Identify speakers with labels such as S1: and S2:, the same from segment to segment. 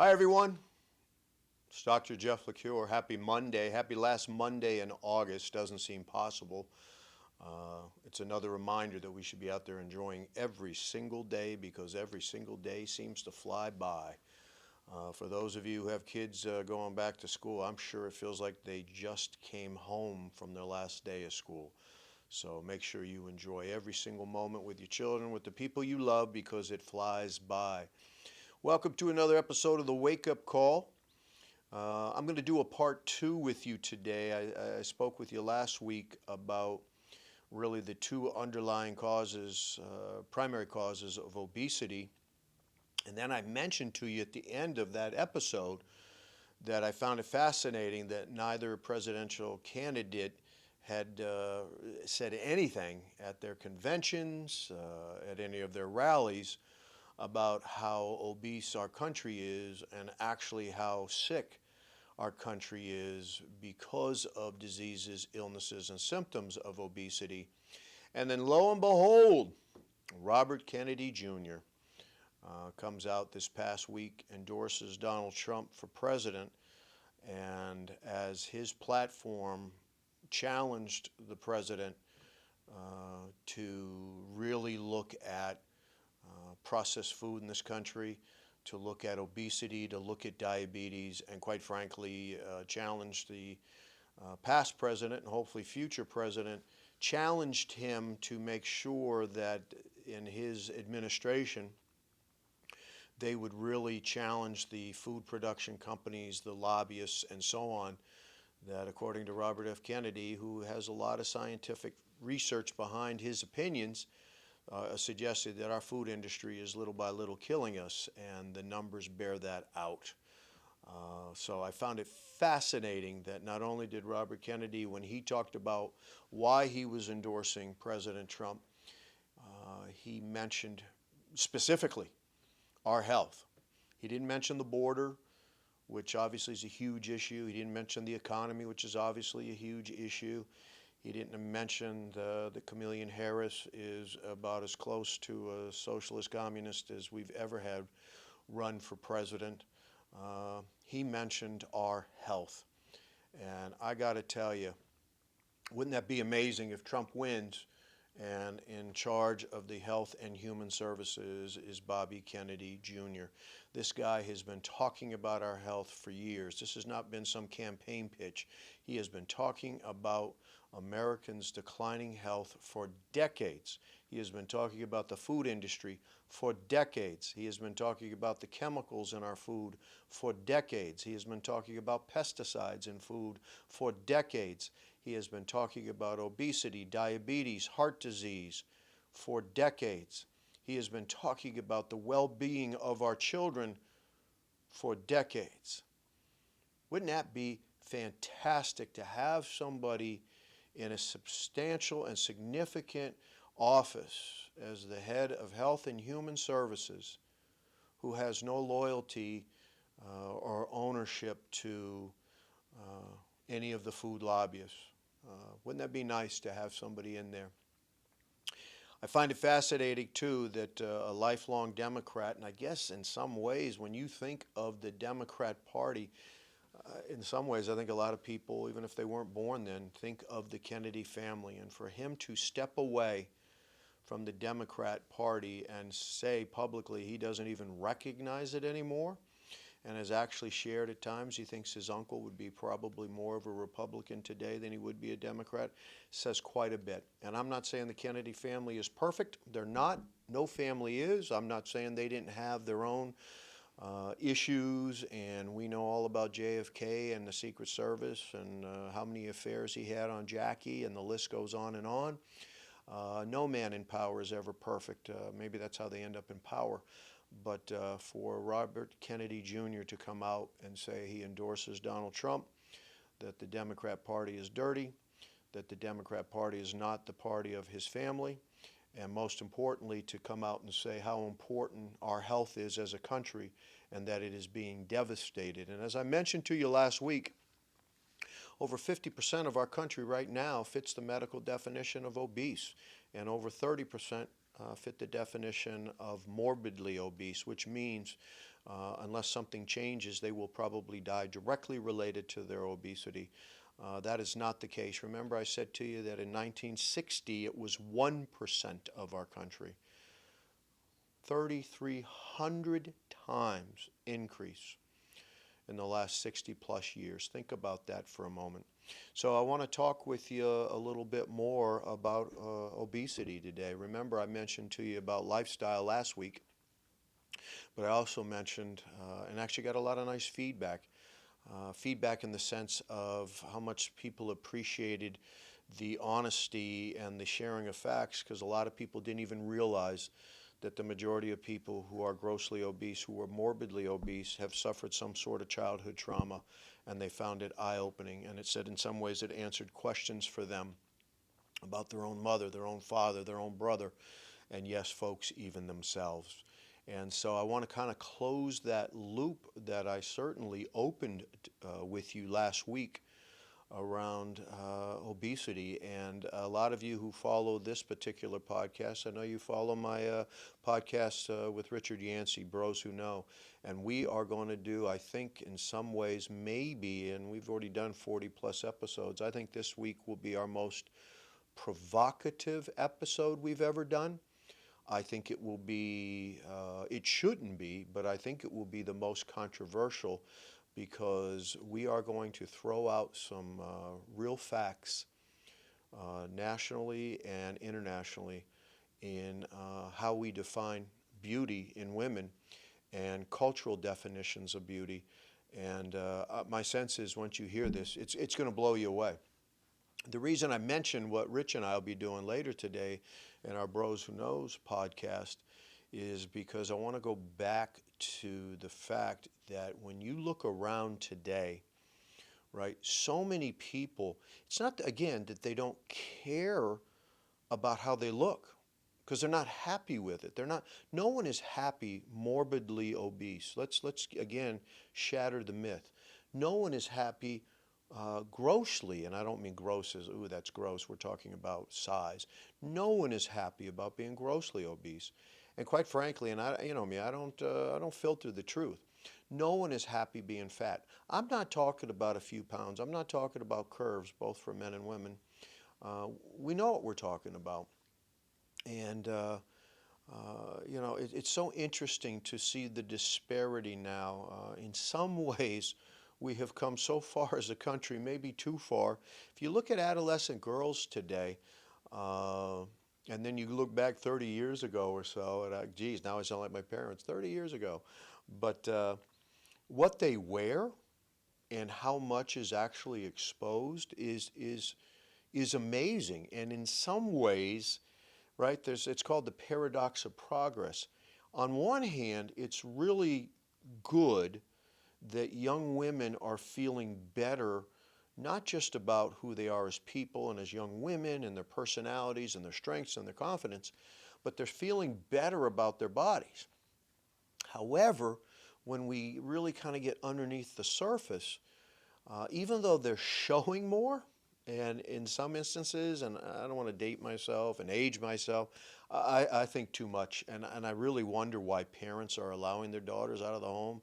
S1: Hi everyone, it's Dr. Jeff LaCure. Happy Monday. Happy last Monday in August. Doesn't seem possible. It's another reminder that we should be out there enjoying every single day because every single day seems to fly by. For those of you who have kids going back to school, I'm sure it feels like they just came home from their last day of school. So make sure you enjoy every single moment with your children, with the people you love, because it flies by. Welcome to another episode of the Wake Up Call. I'm going to do a part 2 with you today. I spoke with you last week about really the two underlying causes, primary causes of obesity. And then I mentioned to you at the end of that episode that I found it fascinating that neither presidential candidate had said anything at their conventions, at any of their rallies, about how obese our country is and actually how sick our country is because of diseases, illnesses, and symptoms of obesity. And then lo and behold, Robert Kennedy Jr. Comes out this past week, endorses Donald Trump for president, and as his platform challenged the president to really look at processed food in this country, to look at obesity, to look at diabetes, and quite frankly, challenged the past president and hopefully future president, challenged him to make sure that in his administration, they would really challenge the food production companies, the lobbyists, and so on, that according to Robert F. Kennedy, who has a lot of scientific research behind his opinions, suggested that our food industry is little by little killing us, and the numbers bear that out. So I found it fascinating that not only did Robert Kennedy, when he talked about why he was endorsing President Trump, he mentioned specifically our health. He didn't mention the border, which obviously is a huge issue. He didn't mention the economy, which is obviously a huge issue. He didn't mention that Kamala Harris is about as close to a socialist communist as we've ever had run for president. He mentioned our health. And I got to tell you, wouldn't that be amazing if Trump wins and in charge of the Health and Human Services is Bobby Kennedy Jr. This guy has been talking about our health for years. This has not been some campaign pitch. He has been talking about Americans' declining health for decades. He has been talking about the food industry for decades. He has been talking about the chemicals in our food for decades. He has been talking about pesticides in food for decades. He has been talking about obesity, diabetes, heart disease for decades. He has been talking about the well-being of our children for decades. Wouldn't that be fantastic to have somebody in a substantial and significant office as the head of Health and Human Services who has no loyalty or ownership to any of the food lobbyists? Wouldn't that be nice to have somebody in there? I find it fascinating, too, that a lifelong Democrat, and I guess in some ways when you think of the Democrat Party, in some ways I think a lot of people, even if they weren't born then, think of the Kennedy family. And for him to step away from the Democrat Party and say publicly he doesn't even recognize it anymore, and has actually shared at times he thinks his uncle would be probably more of a Republican today than he would be a Democrat, says quite a bit. And I'm not saying the Kennedy family is perfect. They're not. No family is. I'm not saying they didn't have their own issues, and we know all about JFK and the Secret Service and how many affairs he had on Jackie, and the list goes on and on. No man in power is ever perfect. Maybe that's how they end up in power. But for Robert Kennedy Jr. to come out and say he endorses Donald Trump, that the Democrat Party is dirty, that the Democrat Party is not the party of his family, and most importantly, to come out and say how important our health is as a country and that it is being devastated. And as I mentioned to you last week, over 50% of our country right now fits the medical definition of obese, and over 30% fit the definition of morbidly obese, which means unless something changes, they will probably die directly related to their obesity. That is not the case. Remember, I said to you that in 1960 it was 1% of our country. 3,300 times increase in the last 60 plus years. Think about that for a moment. So I want to talk with you a little bit more about obesity today. Remember, I mentioned to you about lifestyle last week, but I also mentioned and actually got a lot of nice feedback. Feedback in the sense of how much people appreciated the honesty and the sharing of facts, because a lot of people didn't even realize that the majority of people who are grossly obese, who are morbidly obese, have suffered some sort of childhood trauma, and they found it eye-opening. And it said in some ways it answered questions for them about their own mother, their own father, their own brother, and yes, folks, even themselves. And so I want to kind of close that loop that I certainly opened with you last week around obesity. And a lot of you who follow this particular podcast, I know you follow my podcast with Richard Yancey, Bros Who Know. And we are going to do, I think, in some ways, maybe, and we've already done 40 plus episodes, I think this week will be our most provocative episode we've ever done. I think it will be, it shouldn't be, but I think it will be the most controversial, because we are going to throw out some real facts nationally and internationally in how we define beauty in women and cultural definitions of beauty. And my sense is once you hear this, it's going to blow you away. The reason I mentioned what Rich and I will be doing later today in our Bros Who Knows podcast is because I want to go back to the fact that when you look around today, right, so many people, it's not, again, that they don't care about how they look, because they're not happy with it. No one is happy morbidly obese. Let's again shatter the myth. No one is happy grossly, and I don't mean gross as, ooh, that's gross. We're talking about size. No one is happy about being grossly obese. And quite frankly, and I don't filter the truth. No one is happy being fat. I'm not talking about a few pounds. I'm not talking about curves, both for men and women. We know what we're talking about. And, it's so interesting to see the disparity now. In some ways, we have come so far as a country, maybe too far. If you look at adolescent girls today, and then you look back 30 years ago or so, and geez, now I sound like my parents, 30 years ago. But what they wear and how much is actually exposed is amazing. And in some ways, right, it's called the paradox of progress. On one hand, it's really good that young women are feeling better, not just about who they are as people and as young women and their personalities and their strengths and their confidence, but they're feeling better about their bodies. However, when we really kind of get underneath the surface, even though they're showing more, and in some instances, and I don't want to date myself and age myself, I think too much, and I really wonder why parents are allowing their daughters out of the home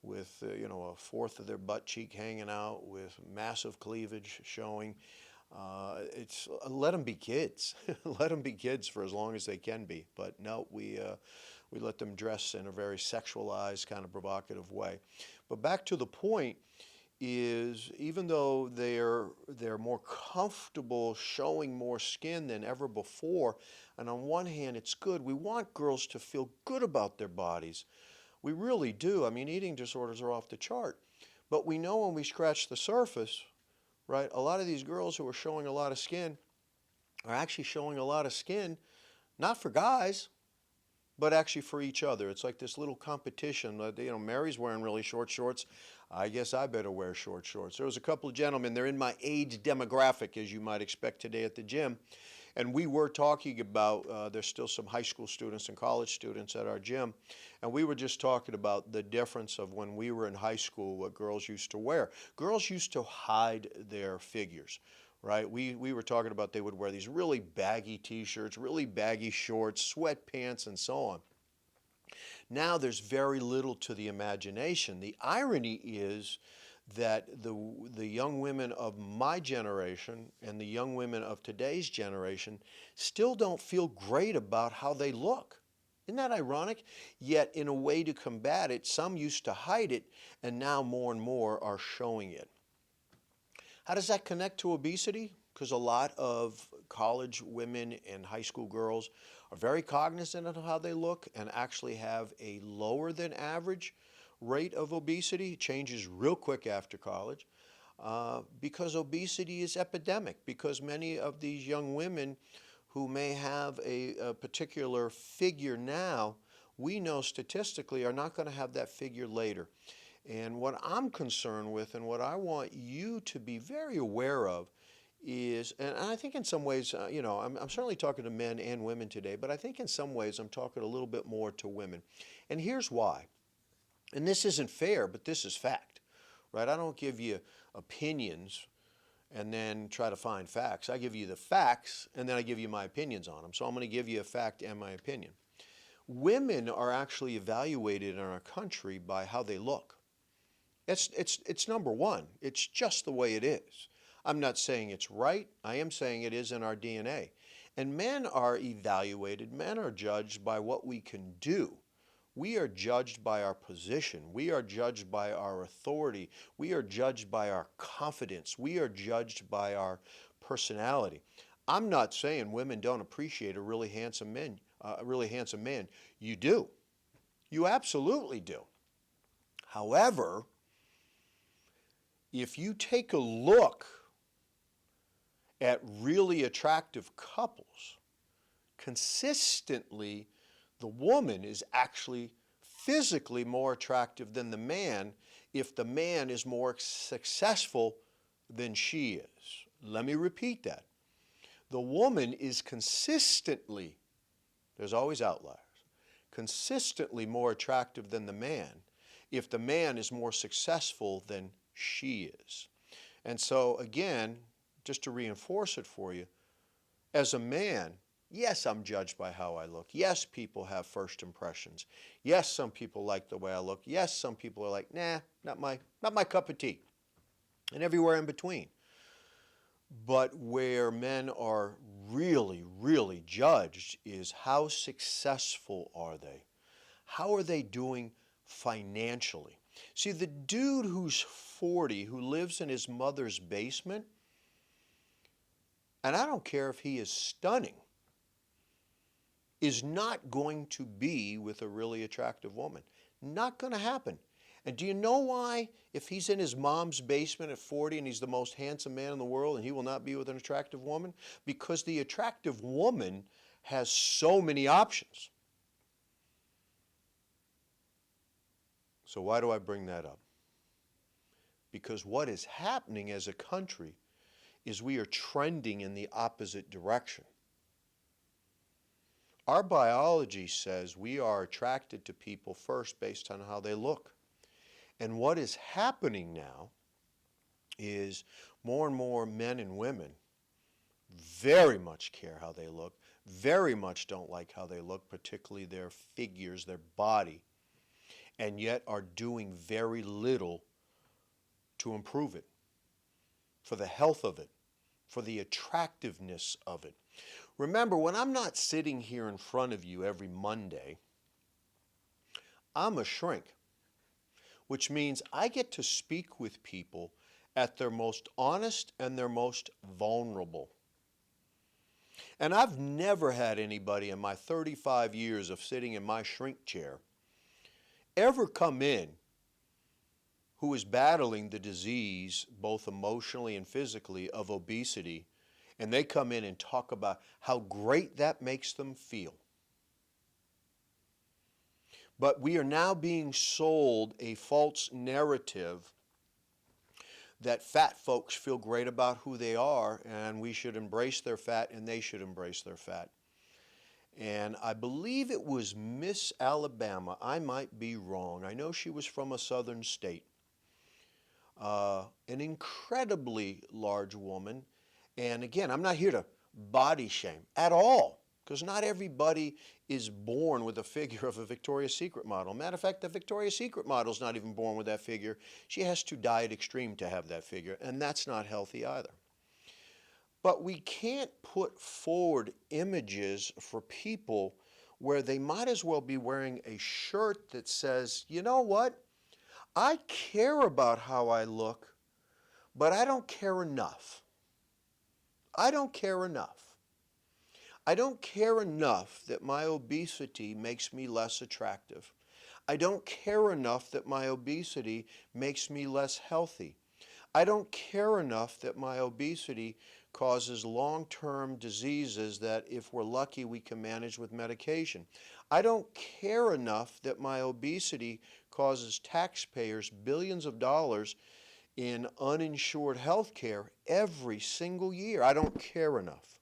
S1: with a fourth of their butt cheek hanging out, with massive cleavage showing. It's let them be kids. Let them be kids for as long as they can be. But no, we let them dress in a very sexualized, kind of provocative way. But back to the point is, even though they're more comfortable showing more skin than ever before, and on one hand it's good. We want girls to feel good about their bodies. We really do. I mean, eating disorders are off the chart. But we know when we scratch the surface, right, a lot of these girls who are showing a lot of skin are actually showing a lot of skin, not for guys, but actually for each other. It's like this little competition. Mary's wearing really short shorts. I guess I better wear short shorts. There was a couple of gentlemen, they're in my age demographic, as you might expect today at the gym. And we were talking about, there's still some high school students and college students at our gym, and we were just talking about the difference of when we were in high school, what girls used to wear. Girls used to hide their figures, right? We were talking about they would wear these really baggy t-shirts, really baggy shorts, sweatpants, and so on. Now there's very little to the imagination. The irony is that the young women of my generation and the young women of today's generation still don't feel great about how they look. Isn't that ironic? Yet, in a way to combat it, some used to hide it, and now more and more are showing it. How does that connect to obesity? Because a lot of college women and high school girls are very cognizant of how they look and actually have a lower than average rate of obesity. It changes real quick after college because obesity is epidemic, because many of these young women who may have a particular figure now, we know statistically are not going to have that figure later. And what I'm concerned with and what I want you to be very aware of is, and I think in some ways, I'm certainly talking to men and women today, but I think in some ways I'm talking a little bit more to women. And here's why. And this isn't fair, but this is fact, right? I don't give you opinions and then try to find facts. I give you the facts, and then I give you my opinions on them. So I'm going to give you a fact and my opinion. Women are actually evaluated in our country by how they look. It's number one. It's just the way it is. I'm not saying it's right. I am saying it is in our DNA. And men are evaluated, men are judged by what we can do. We are judged by our position. We are judged by our authority. We are judged by our confidence. We are judged by our personality. I'm not saying women don't appreciate a really handsome man. You do. You absolutely do. However, if you take a look at really attractive couples, consistently the woman is actually physically more attractive than the man if the man is more successful than she is. Let me repeat that. The woman is consistently, there's always outliers, consistently more attractive than the man if the man is more successful than she is. And so again, just to reinforce it for you, as a man, yes, I'm judged by how I look. Yes, people have first impressions. Yes, some people like the way I look. Yes, some people are like, nah, not my cup of tea. And everywhere in between. But where men are really, really judged is how successful are they? How are they doing financially? See, the dude who's 40, who lives in his mother's basement, and I don't care if he is stunning, is not going to be with a really attractive woman. Not going to happen. And do you know why? If he's in his mom's basement at 40 and he's the most handsome man in the world and he will not be with an attractive woman? Because the attractive woman has so many options. So why do I bring that up? Because what is happening as a country is we are trending in the opposite direction. Our biology says we are attracted to people first based on how they look. And what is happening now is more and more men and women very much care how they look, very much don't like how they look, particularly their figures, their body, and yet are doing very little to improve it, for the health of it, for the attractiveness of it. Remember, when I'm not sitting here in front of you every Monday, I'm a shrink, which means I get to speak with people at their most honest and their most vulnerable. And I've never had anybody in my 35 years of sitting in my shrink chair ever come in who is battling the disease, both emotionally and physically, of obesity, and they come in and talk about how great that makes them feel. But we are now being sold a false narrative that fat folks feel great about who they are, and we should embrace their fat, and they should embrace their fat. And I believe it was Miss Alabama. I might be wrong. I know she was from a southern state. An incredibly large woman. And again, I'm not here to body shame at all. Because not everybody is born with a figure of a Victoria's Secret model. Matter of fact, the Victoria's Secret model is not even born with that figure. She has to diet extreme to have that figure, and that's not healthy either. But we can't put forward images for people where they might as well be wearing a shirt that says, you know what? I care about how I look, but I don't care enough. I don't care enough. I don't care enough that my obesity makes me less attractive. I don't care enough that my obesity makes me less healthy. I don't care enough that my obesity causes long-term diseases that, if we're lucky, we can manage with medication. I don't care enough that my obesity causes taxpayers billions of dollars in uninsured health care every single year. I don't care enough.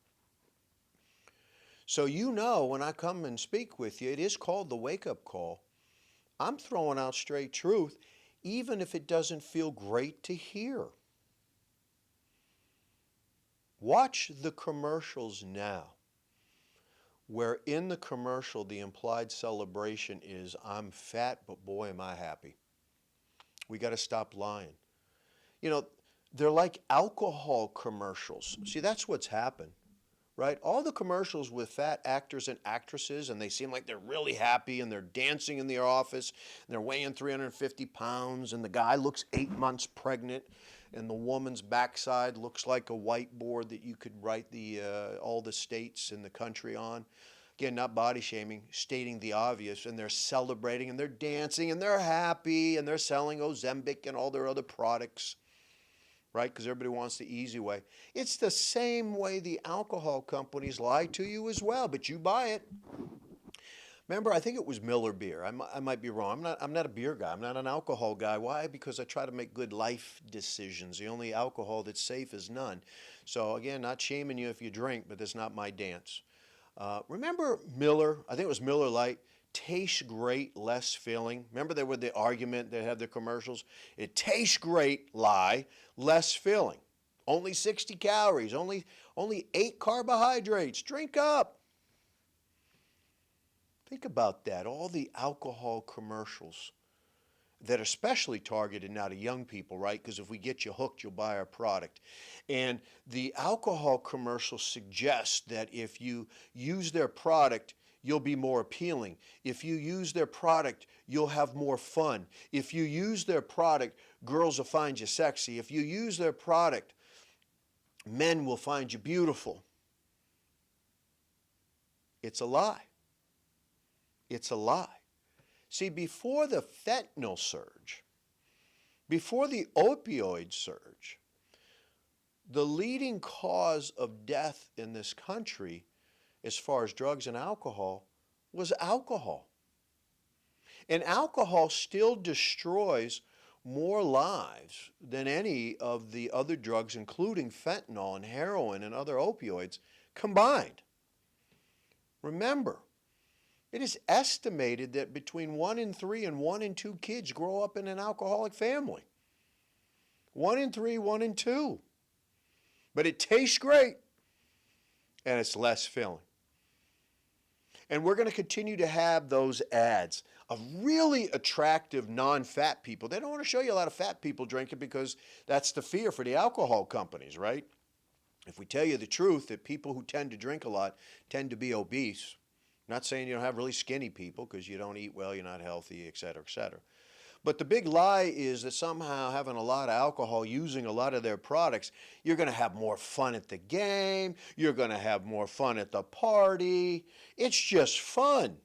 S1: So you know, when I come and speak with you, it is called the wake-up call. I'm throwing out straight truth, even if it doesn't feel great to hear. Watch the commercials now, where in the commercial the implied celebration is, I'm fat, but boy am I happy. We got to stop lying. You know, they're like alcohol commercials. See, that's what's happened, right? All the commercials with fat actors and actresses, and they seem like they're really happy, and they're dancing in their office, and they're weighing 350 pounds, and the guy looks 8 months pregnant, and the woman's backside looks like a whiteboard that you could write all the states in the country on. Again, not body shaming, stating the obvious, and they're celebrating, and they're dancing, and they're happy, and they're selling Ozempic and all their other products, right? Because everybody wants the easy way. It's the same way the alcohol companies lie to you as well, but you buy it. Remember, I think it was Miller beer. I might be wrong. I'm not a beer guy. I'm not an alcohol guy. Why? Because I try to make good life decisions. The only alcohol that's safe is none. So again, not shaming you if you drink, but that's not my dance. Remember Miller? I think it was Miller Lite. Tastes great, less filling. Remember there were the argument, they had the commercials. It tastes great, lie, less filling. Only 60 calories, only 8 carbohydrates. Drink up. Think about that, all the alcohol commercials that are especially targeted now to young people, right? Because if we get you hooked, you'll buy our product. And the alcohol commercials suggest that if you use their product, you'll be more appealing. If you use their product, you'll have more fun. If you use their product, girls will find you sexy. If you use their product, men will find you beautiful. It's a lie. It's a lie. See, before the fentanyl surge, before the opioid surge, the leading cause of death in this country, as far as drugs and alcohol, was alcohol. And alcohol still destroys more lives than any of the other drugs, including fentanyl and heroin and other opioids, combined. Remember, it is estimated that between 1 in 3 and 1 in 2 kids grow up in an alcoholic family. 1 in 3, 1 in 2. But it tastes great, and it's less filling. And we're going to continue to have those ads of really attractive non-fat people. They don't want to show you a lot of fat people drinking because that's the fear for the alcohol companies, right? If we tell you the truth, that people who tend to drink a lot tend to be obese. I'm not saying you don't have really skinny people because you don't eat well, you're not healthy, et cetera, et cetera. But the big lie is that somehow having a lot of alcohol, using a lot of their products, you're going to have more fun at the game, you're going to have more fun at the party. It's just fun.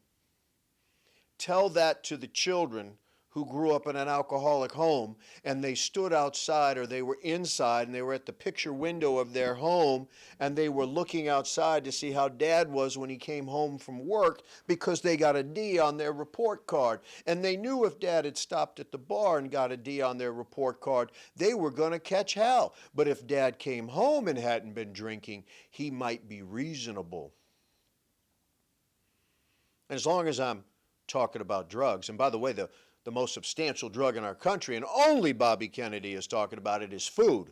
S1: Tell that to the children who grew up in an alcoholic home and they stood outside or they were inside and they were at the picture window of their home and they were looking outside to see how dad was when he came home from work because they got a D on their report card. And they knew if dad had stopped at the bar and got a D on their report card, they were going to catch hell. But if dad came home and hadn't been drinking, he might be reasonable. And as long as I'm talking about drugs, and by the way, the most substantial drug in our country, and only Bobby Kennedy is talking about it, is food.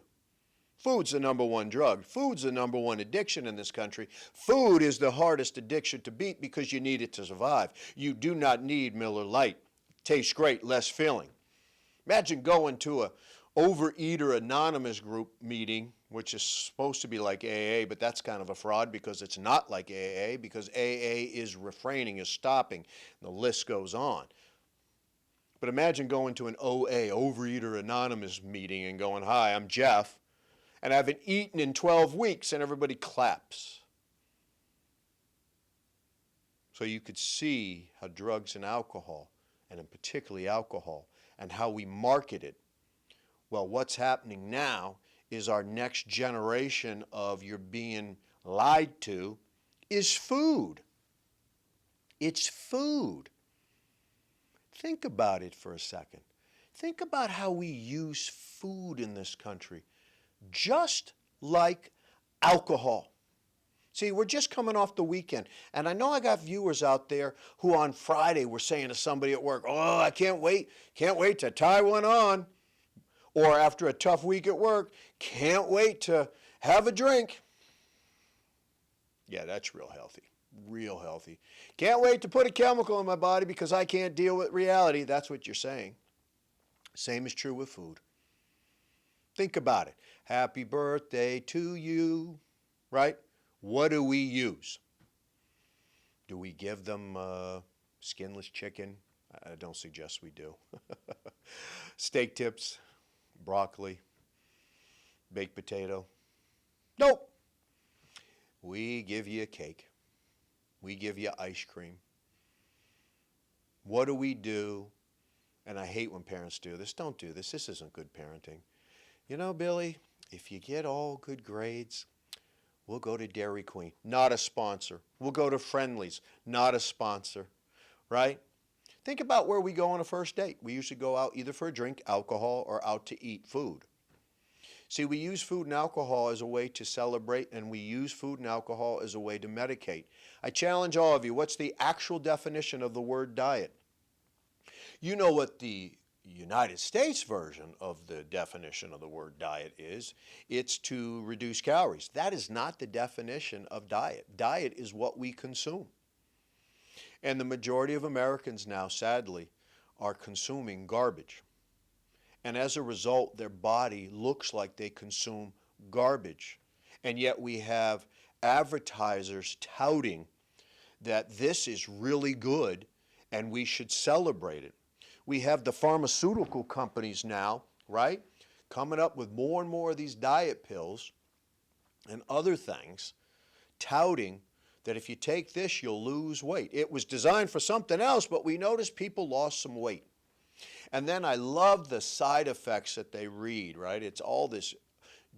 S1: Food's the number one drug. Food's the number one addiction in this country. Food is the hardest addiction to beat because you need it to survive. You do not need Miller Lite. Tastes great, less filling. Imagine going to a Overeater Anonymous group meeting, which is supposed to be like AA, but that's kind of a fraud because it's not like AA, because AA is refraining, is stopping, and the list goes on. But imagine going to an OA, Overeater Anonymous meeting, and going, "Hi, I'm Jeff, and I haven't eaten in 12 weeks, and everybody claps. So you could see how drugs and alcohol, and in particularly alcohol, and how we market it. Well, what's happening now is our next generation of you're being lied to is food. It's food. Think about it for a second. Think about how we use food in this country, just like alcohol. See, we're just coming off the weekend, and I know I got viewers out there who on Friday were saying to somebody at work, "Oh, I can't wait to tie one on." Or after a tough week at work, "Can't wait to have a drink." Yeah, that's real healthy, real healthy. "Can't wait to put a chemical in my body because I can't deal with reality." That's what you're saying. Same is true with food. Think about it. "Happy birthday to you," right? What do we use? Do we give them skinless chicken? I don't suggest we do. Steak tips, broccoli, baked potato? Nope. We give you a cake. We give you ice cream. What do we do? And I hate when parents do this. Don't do this. This isn't good parenting. "You know, Billy, if you get all good grades, we'll go to Dairy Queen." Not a sponsor. "We'll go to Friendly's." Not a sponsor, right? Think about where we go on a first date. We usually go out either for a drink, alcohol, or out to eat food. See, we use food and alcohol as a way to celebrate, and we use food and alcohol as a way to medicate. I challenge all of you, what's the actual definition of the word diet? You know what the United States version of the definition of the word diet is. It's to reduce calories. That is not the definition of diet. Diet is what we consume. And the majority of Americans now, sadly, are consuming garbage. And as a result, their body looks like they consume garbage. And yet we have advertisers touting that this is really good and we should celebrate it. We have the pharmaceutical companies now, right, coming up with more and more of these diet pills and other things, touting that if you take this, you'll lose weight. It was designed for something else, but we noticed people lost some weight. And then I love the side effects that they read, right? It's all this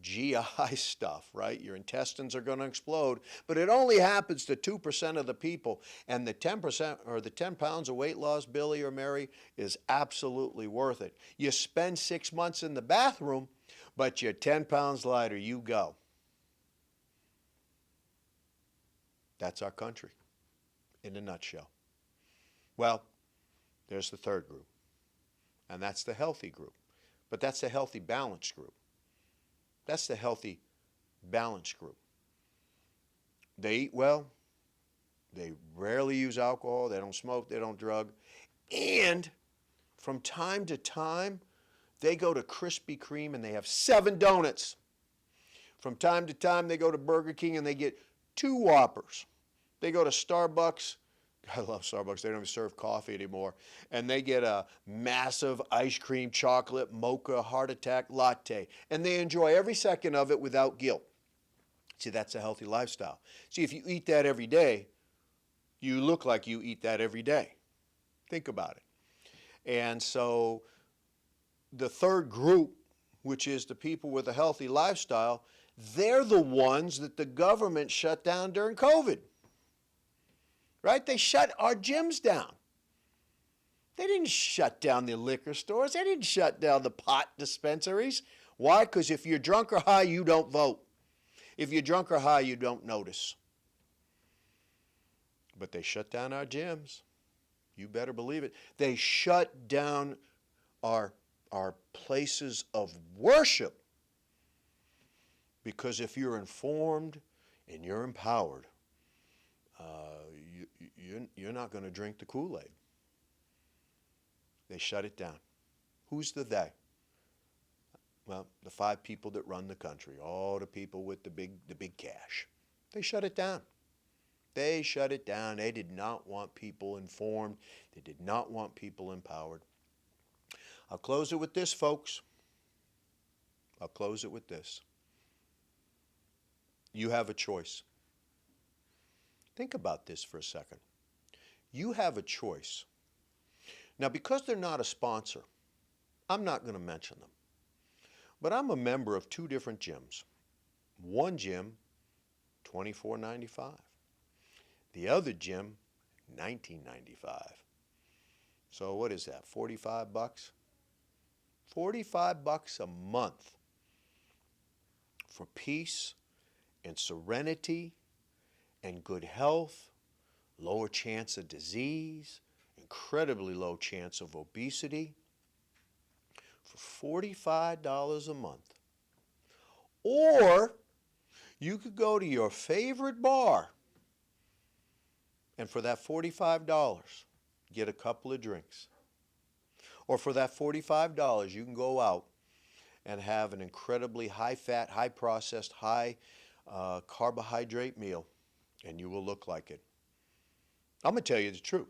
S1: GI stuff, right? Your intestines are going to explode, but it only happens to 2% of the people. And the 10% or the 10 pounds of weight loss, Billy or Mary, is absolutely worth it. You spend 6 months in the bathroom, but you're 10 pounds lighter. You go. That's our country in a nutshell. Well, there's the third group, and that's the healthy group. But that's the healthy, balanced group. That's the healthy, balanced group. They eat well. They rarely use alcohol. They don't smoke. They don't drug. And from time to time, they go to Krispy Kreme and they have 7 donuts. From time to time, they go to Burger King and they get 2 Whoppers. They go to Starbucks. I love Starbucks. They don't even serve coffee anymore. And they get a massive ice cream, chocolate, mocha, heart attack latte. And they enjoy every second of it without guilt. See, that's a healthy lifestyle. See, if you eat that every day, you look like you eat that every day. Think about it. And so the third group, which is the people with a healthy lifestyle, they're the ones that the government shut down during COVID. Right? They shut our gyms down. They didn't shut down the liquor stores. They didn't shut down the pot dispensaries. Why? Because if you're drunk or high, you don't vote. If you're drunk or high, you don't notice. But they shut down our gyms. You better believe it. They shut down our places of worship. Because if you're informed and you're empowered, you're not going to drink the Kool-Aid. They shut it down. Who's the they? Well, the 5 people that run the country, all the people with the big cash. They shut it down. They shut it down. They did not want people informed. They did not want people empowered. I'll close it with this, folks. I'll close it with this. You have a choice. Think about this for a second. You have a choice. Now, because they're not a sponsor, I'm not going to mention them. But I'm a member of 2 different gyms. One gym, $24.95. The other gym, $19.95. So what is that, 45 bucks? 45 bucks a month for peace and serenity and good health, lower chance of disease, incredibly low chance of obesity, for $45 a month. Or you could go to your favorite bar and for that $45 get a couple of drinks. Or for that $45 you can go out and have an incredibly high-fat, high-processed, high-carbohydrate meal, and you will look like it. I'm going to tell you the truth.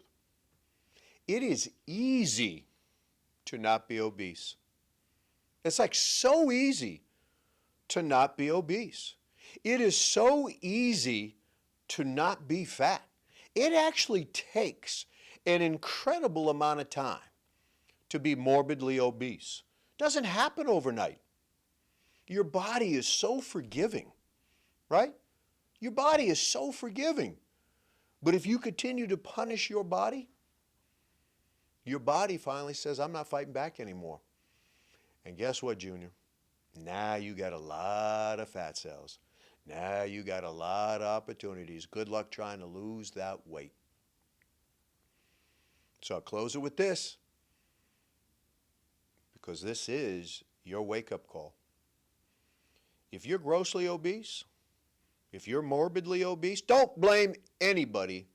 S1: It is easy to not be obese. It's like so easy to not be obese. It is so easy to not be fat. It actually takes an incredible amount of time to be morbidly obese. It doesn't happen overnight. Your body is so forgiving, right? Your body is so forgiving. But if you continue to punish your body finally says, I'm not fighting back anymore. And guess what, Junior? Now you got a lot of fat cells. Now you got a lot of opportunities. Good luck trying to lose that weight. So I'll close it with this, because this is your wake-up call. If you're grossly obese, if you're morbidly obese, don't blame anybody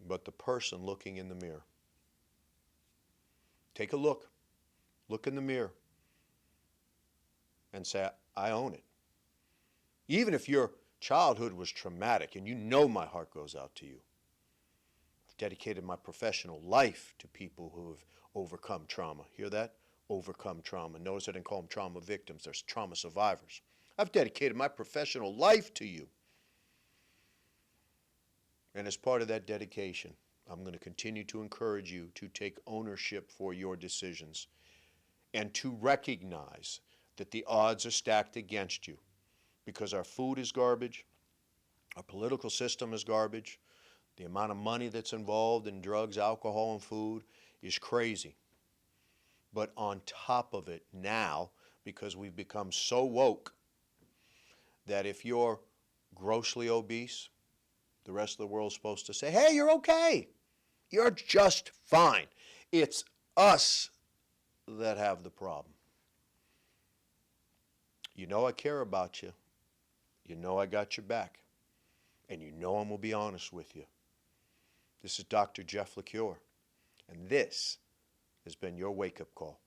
S1: but the person looking in the mirror. Take a look. Look in the mirror and say, I own it. Even if your childhood was traumatic, and you know my heart goes out to you. I've dedicated my professional life to people who have overcome trauma. Hear that? Overcome trauma. Notice I didn't call them trauma victims. There's trauma survivors. I've dedicated my professional life to you. And as part of that dedication, I'm going to continue to encourage you to take ownership for your decisions and to recognize that the odds are stacked against you, because our food is garbage, our political system is garbage, the amount of money that's involved in drugs, alcohol, and food is crazy. But on top of it now, because we've become so woke, that if you're grossly obese, the rest of the world's supposed to say, hey, you're okay. You're just fine. It's us that have the problem. You know I care about you. You know I got your back. And you know I'm going to be honest with you. This is Dr. Jeff LaCure, and this has been your wake-up call.